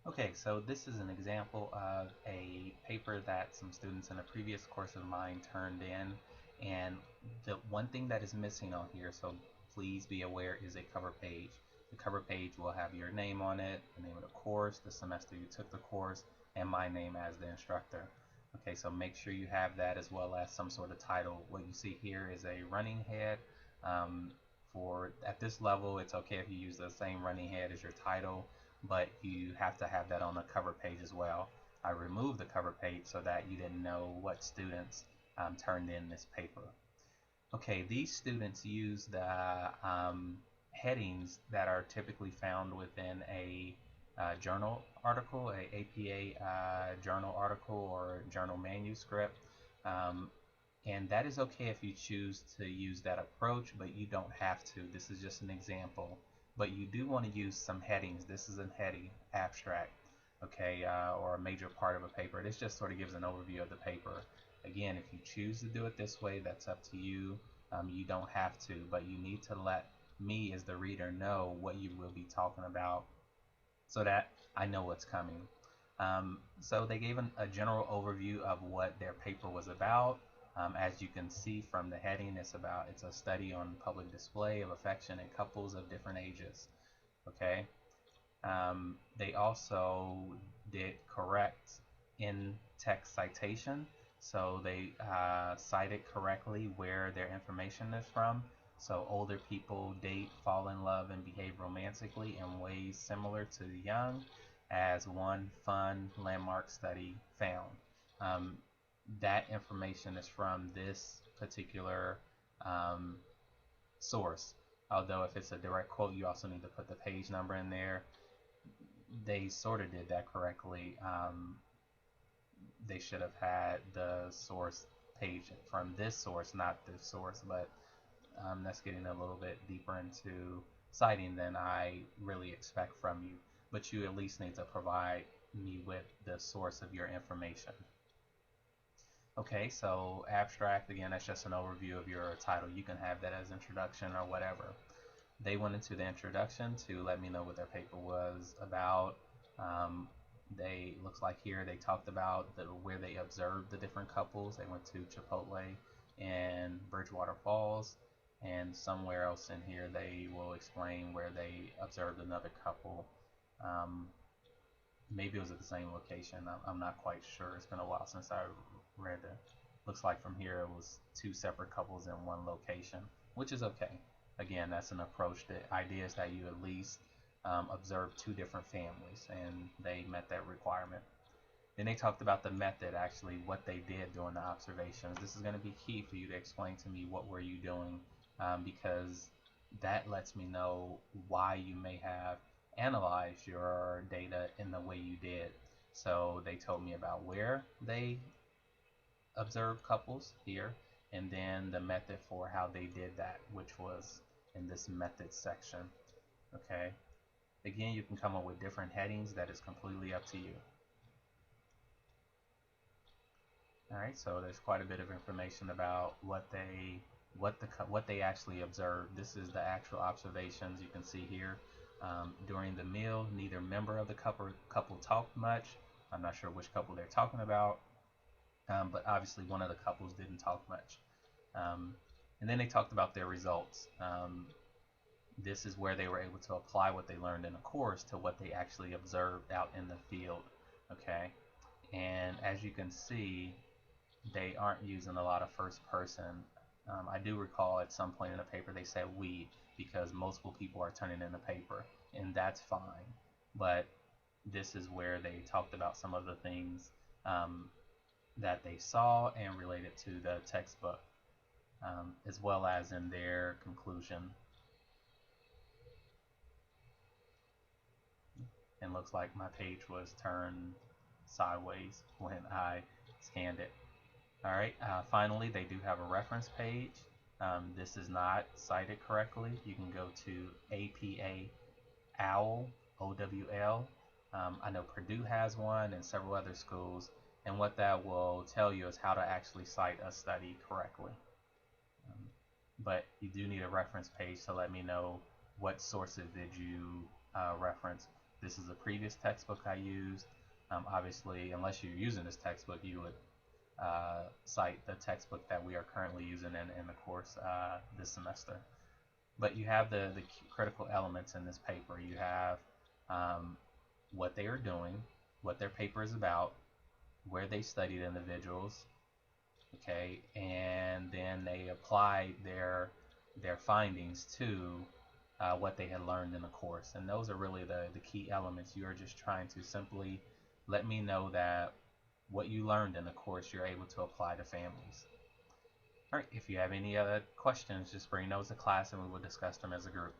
Okay, so this is an example of a paper that some students in a previous course of mine turned in, and the one thing that is missing on here, so please be aware, is a cover page. The cover page will have your name on it, the name of the course, the semester you took the course, and my name as the instructor. Okay, so make sure you have that as well as some sort of title. What you see here is a running head. Um, for at this level, it's okay if you use the same running head as your title, but you have to have that on the cover page as well. I removed the cover page so that you didn't know what students turned in this paper. Okay, these students use the headings that are typically found within a journal article, a APA journal article or journal manuscript. Um, and that is okay if you choose to use that approach, but you don't have to. This is just an example. But you do want to use some headings. This is a heading, abstract, okay, or a major part of a paper. This just sort of gives an overview of the paper. Again, if you choose to do it this way, that's up to you. You don't have to, but you need to let me as the reader know what you will be talking about so that I know what's coming. So they gave a general overview of what their paper was about. As you can see from the heading, it's a study on public display of affection in couples of different ages. Okay. They also did correct in-text citation, so they cited correctly where their information is from. So older people date, fall in love, and behave romantically in ways similar to the young, as one fun landmark study found. Um, that information is from this particular um, source. Although if it's a direct quote, you also need to put the page number in there. They sort of did that correctly. They should have had the source page from this source, not this source, but that's getting a little bit deeper into citing than I really expect from you. But you at least need to provide me with the source of your information. Okay, so abstract, again, that's just an overview of your title. You can have that as introduction or whatever. They went into the introduction to let me know what their paper was about. Um, they looks like here they talked about where they observed the different couples. They went to Chipotle and Bridgewater Falls, and somewhere else in here they will explain where they observed another couple. Um, Maybe it was at the same location. I'm not quite sure. It's been a while since I read it. Looks like from here it was two separate couples in one location, which is okay. Again, that's an approach. The idea is that you at least observe two different families, and they met that requirement. Then they talked about the method, actually, what they did during the observations. This is going to be key for you to explain to me what were you doing, because that lets me know why you may have analyzed your data in the way you did. So they told me about where they observed couples here, and then the method for how they did that, which was in this method section. Okay. Again, you can come up with different headings. That is completely up to you. All right, so there's quite a bit of information about what they actually observed. This is the actual observations you can see here. During the meal, neither member of the couple talked much. I'm not sure which couple they're talking about, but obviously one of the couples didn't talk much. Um, and then they talked about their results. This is where they were able to apply what they learned in a course to what they actually observed out in the field. Okay, and as you can see, they aren't using a lot of first person. I do recall at some point in the paper they said we because multiple people are turning in the paper, and that's fine. But this is where they talked about some of the things um, that they saw and related to the textbook, as well as in their conclusion. And looks like my page was turned sideways when I scanned it. All right, finally, they do have a reference page. This is not cited correctly. You can go to APA OWL, OWL. I know Purdue has one and several other schools, and what that will tell you is how to actually cite a study correctly. Um, but you do need a reference page to let me know what sources did you reference. this is a previous textbook I used. Obviously, unless you're using this textbook, you would cite the textbook that we are currently using in the course this semester. But you have the critical elements in this paper. You have what they are doing, what their paper is about, where they studied individuals, okay, and then they apply their findings to what they had learned in the course. And those are really the key elements. You are just trying to simply let me know that what you learned in the course you're able to apply to families. All right, if you have any other questions, just bring those to class and we will discuss them as a group.